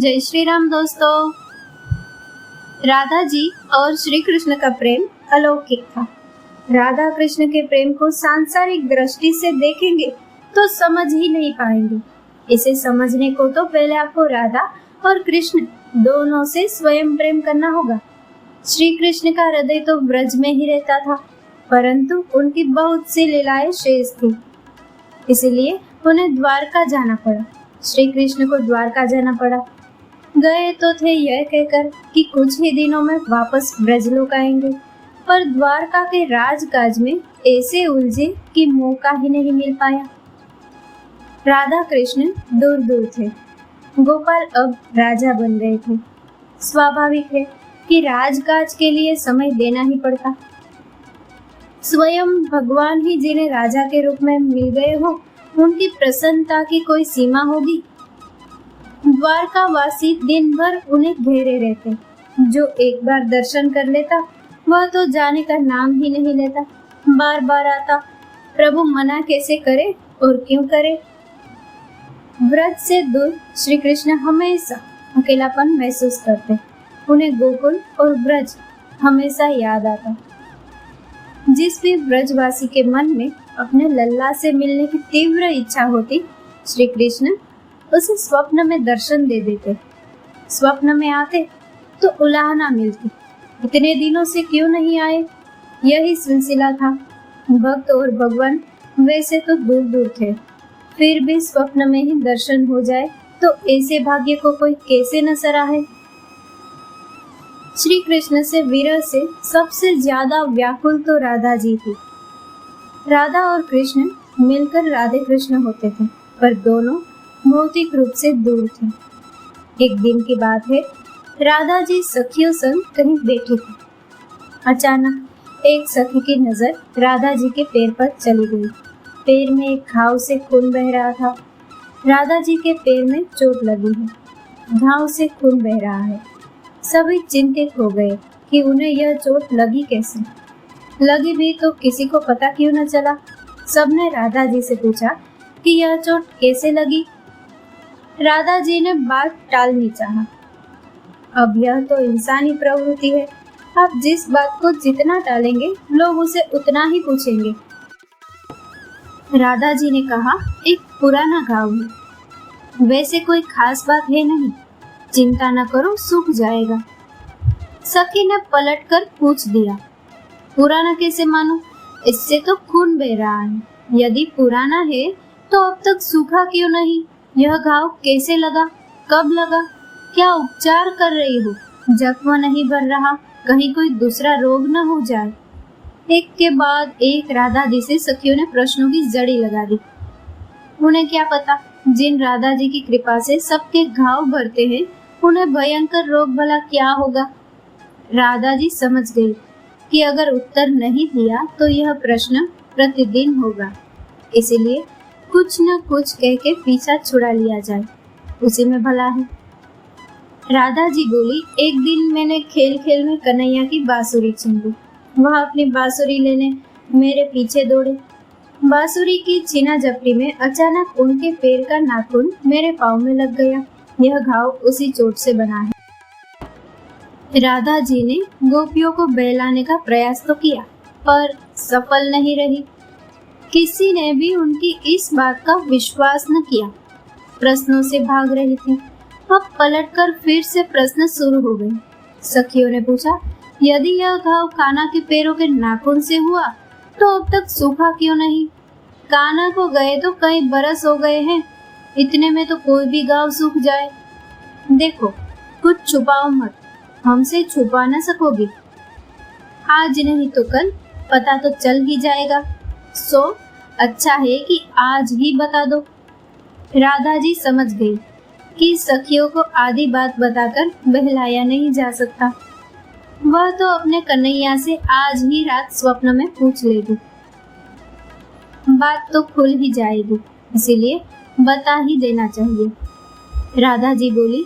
जय श्री राम दोस्तों। राधा जी और श्री कृष्ण का प्रेम अलौकिक था। राधा कृष्ण के प्रेम को सांसारिक दृष्टि से देखेंगे तो समझ ही नहीं पाएंगे। इसे समझने को तो पहले आपको राधा और कृष्ण दोनों से स्वयं प्रेम करना होगा। श्री कृष्ण का हृदय तो ब्रज में ही रहता था, परंतु उनकी बहुत सी लीलाएं शेष थी, इसलिए उन्हें द्वारका जाना पड़ा। श्री कृष्ण को द्वारका जाना पड़ा। गए तो थे यह कहकर कि कुछ ही दिनों में वापस ब्रजलोक आएंगे, पर द्वारका के राजकाज में ऐसे उलझे कि मौका ही नहीं मिल पाया। राधा कृष्ण दूर दूर थे। गोपाल अब राजा बन गए थे। स्वाभाविक है कि राजकाज के लिए समय देना ही पड़ता। स्वयं भगवान ही जिन्हें राजा के रूप में मिल गए हो, उनकी प्रसन्नता की कोई सीमा होगी। द्वारका वासी दिन भर उन्हें घेरे रहते। जो एक बार दर्शन कर लेता वह तो जाने का नाम ही नहीं लेता, बार बार आता। प्रभु मना कैसे करे और क्यों करे। व्रत से दूर श्री कृष्ण हमेशा अकेलापन महसूस करते। उन्हें गोकुल और ब्रज हमेशा याद आता। जिस भी ब्रजवासी के मन में अपने लल्ला से मिलने की तीव्र इच्छा होती, श्री कृष्ण उसे स्वप्न में दर्शन दे देते। स्वप्न में आते तो उलाहना मिलती, इतने दिनों से क्यों नहीं आए। यही सिलसिला था। भक्त और भगवान वैसे तो दूर दूर थे, फिर भी स्वप्न में ही दर्शन हो जाए तो ऐसे भाग्य को कोई कैसे न सराहे। श्री कृष्ण से विरह से सबसे ज्यादा व्याकुल तो राधा जी थी। राधा और कृष्ण मिलकर राधे कृष्ण होते थे, पर दोनों भौतिक रूप से दूर थे। एक दिन की बात है, राधा जी सखियों संग कहीं बैठी थी। अचानक एक सखी की नजर राधा जी के पैर पर चली गई। पैर में एक घाव से खून बह रहा था। राधा जी के पैर में चोट लगी है, घाव से खून बह रहा है। सभी चिंतित हो गए कि उन्हें यह चोट लगी कैसे। लगी भी तो किसी को पता क्यों न चला। सबने राधा जी से पूछा कि यह चोट कैसे लगी। राधा जी ने बात टालनी चाहा। अब यह तो इंसानी प्रवृत्ति है। आप जिस बात को जितना टालेंगे, लोग उसे उतना ही पूछेंगे। राधा जी ने कहा, एक पुराना घाव है, वैसे कोई खास बात है नहीं, चिंता न करो, सूख जाएगा। सखी ने पलटकर पूछ दिया, पुराना कैसे मानो, इससे तो खून बह रहा है। यदि पुराना है तो अब तक सूखा क्यों नहीं। यह घाव कैसे लगा, कब लगा, क्या उपचार कर रही हो। जख्म नहीं भर रहा, कहीं कोई दूसरा रोग न हो जाए। एक के बाद एक राधा जी से सखियों ने प्रश्नों की जड़ी लगा दी। उन्हें क्या पता, जिन राधा जी की कृपा से सबके घाव भरते हैं, उन्हें भयंकर रोग भला क्या होगा। राधा जी समझ गई कि अगर उत्तर नहीं दिया तो यह प्रश्न प्रतिदिन होगा, इसीलिए कुछ न कुछ कह के पीछा छुड़ा लिया जाए, उसी में भला है। राधा जी बोली, एक दिन मैंने खेल खेल में कन्हैया की बांसुरी छीन ली। वह अपनी बांसुरी लेने मेरे पीछे दौड़े। बांसुरी की छीना झपटी में अचानक उनके पैर का नाखून मेरे पाँव में लग गया। यह घाव उसी चोट से बना है। राधा जी ने गोपियों को बहलाने का प्रयास तो किया, पर सफल नहीं रही। किसी ने भी उनकी इस बात का विश्वास न किया। प्रश्नों से भाग रही थी। अब पलटकर फिर से प्रश्न शुरू हो गए। सखियों ने पूछा, यदि यह घाव कान्हा के पैरों के नाखून से हुआ तो अब तक सूखा क्यों नहीं। कान्हा को गए तो कई बरस हो गए हैं, इतने में तो कोई भी घाव सूख जाए। देखो, कुछ छुपाओ मत, हमसे छुपा न सकोगी। आज नहीं तो कल पता तो चल ही जाएगा, सो अच्छा है कि आज ही बता दो। राधा जी समझ गई कि सखियों को आधी बात बताकर बहलाया नहीं जा सकता। वह तो अपने कन्हैया से आज ही रात स्वप्न में पूछ लेगी, बात तो खुल ही जाएगी, इसीलिए बता ही देना चाहिए। राधा जी बोली,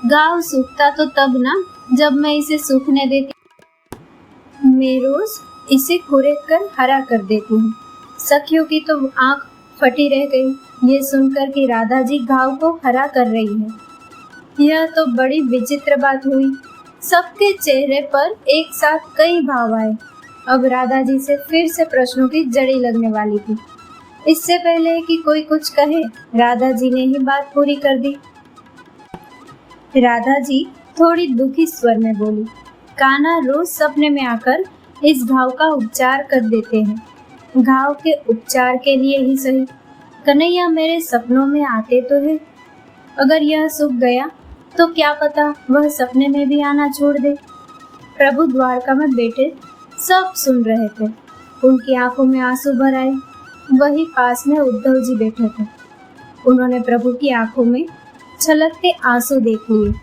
घाव सूखता तो तब ना जब मैं इसे सूखने देती। मैं रोज इसे कुरेद कर हरा कर देती हूँ। सखियों की तो आंख फटी रह गई ये सुनकर कि राधा जी घाव को हरा कर रही है। यह तो बड़ी विचित्र बात हुई। सबके चेहरे पर एक साथ कई भाव आए। अब राधा जी से फिर से प्रश्नों की जड़ी लगने वाली थी। इससे पहले कि कोई कुछ कहे, राधा जी ने ही बात पूरी कर दी। राधा जी थोड़ी दुखी स्वर में बोली, कान्हा रोज सपने में आकर इस घाव का उपचार कर देते हैं। घाव के उपचार के लिए ही सही, कन्हैया मेरे सपनों में आते तो है। अगर यह सूख गया तो क्या पता वह सपने में भी आना छोड़ दे। प्रभु द्वारका में बैठे सब सुन रहे थे। उनकी आंखों में आंसू भर आए। वही पास में उद्धव जी बैठे थे। उन्होंने प्रभु की आंखों में छलकते आंसू देख लिए।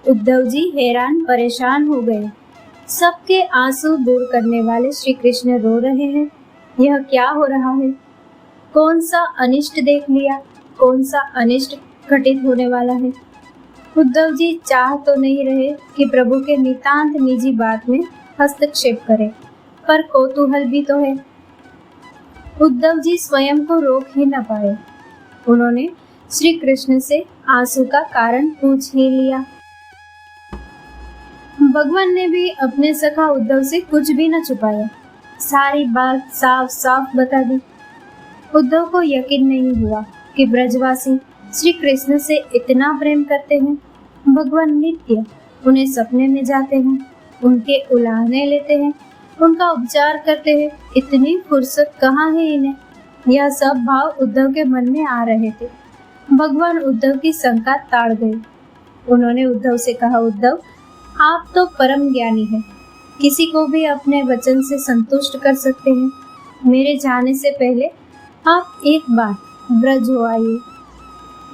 उद्धव जी हैरान परेशान हो गए। सबके आंसू दूर करने वाले श्री कृष्ण रो रहे हैं। यह क्या हो रहा है? कौन सा अनिष्ट देख लिया? कौन सा अनिष्ट घटित होने वाला है? उद्धव जी चाह तो नहीं रहे कि प्रभु के नितांत निजी बात में हस्तक्षेप करें, पर कौतूहल भी तो है। उद्धव जी स्वयं को रोक ही न पाए। उन्होंने श्री कृष्ण से आंसू का कारण पूछ ही लिया। भगवान ने भी अपने सखा उद्धव से कुछ भी न छुपाया, सारी बात साफ साफ बता दी। उद्धव को यकीन नहीं हुआ कि ब्रजवासी श्री कृष्ण से इतना प्रेम करते हैं। भगवान नित्य उन्हें सपने में जाते हैं, उनके उलाहने लेते हैं, उनका उपचार करते हैं। इतनी फुर्सत कहाँ है इन्हें? यह सब भाव उद्धव के मन में आ रहे थे। भगवान उद्धव की शंका ताड़ गए। उन्होंने उद्धव से कहा, उद्धव आप तो परम ज्ञानी हैं, किसी को भी अपने वचन से संतुष्ट कर सकते हैं। मेरे जाने से पहले आप एक बार ब्रज हो आइए।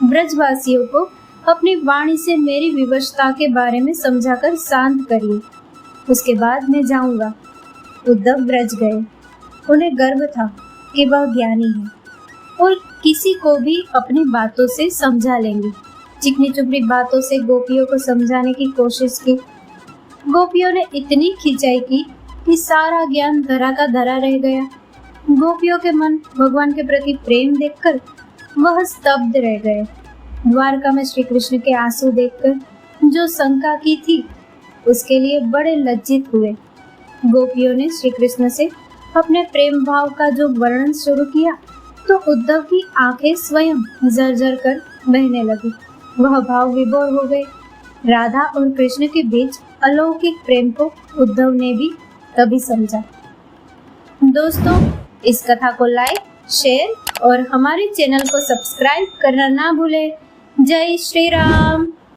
ब्रजवासियों को अपनी वाणी से मेरी विवशता के बारे में समझाकर शांत करिए, उसके बाद मैं जाऊंगा। उद्धव ब्रज गए। उन्हें गर्व था कि वह ज्ञानी है और किसी को भी अपनी बातों से समझा लेंगे। चिकनी चुपड़ी बातों से गोपियों को समझाने की कोशिश की। गोपियों ने इतनी खिंचाई की कि सारा ज्ञान धरा का धरा रह गया। गोपियों के मन भगवान के प्रति प्रेम देखकर वह स्तब्ध रह गए। द्वारका में श्री कृष्ण के आंसू देखकर जो शंका की थी, उसके लिए बड़े लज्जित हुए। गोपियों ने श्री कृष्ण से अपने प्रेम भाव का जो वर्णन शुरू किया तो उद्धव की आंखें स्वयं जर्जर कर बहने लगी। वह भाव विभोर हो गए। राधा और कृष्ण के बीच अलौकिक प्रेम को उद्धव ने भी तभी समझा। दोस्तों, इस कथा को लाइक, शेयर और हमारे चैनल को सब्सक्राइब करना ना भूलें। जय श्री राम।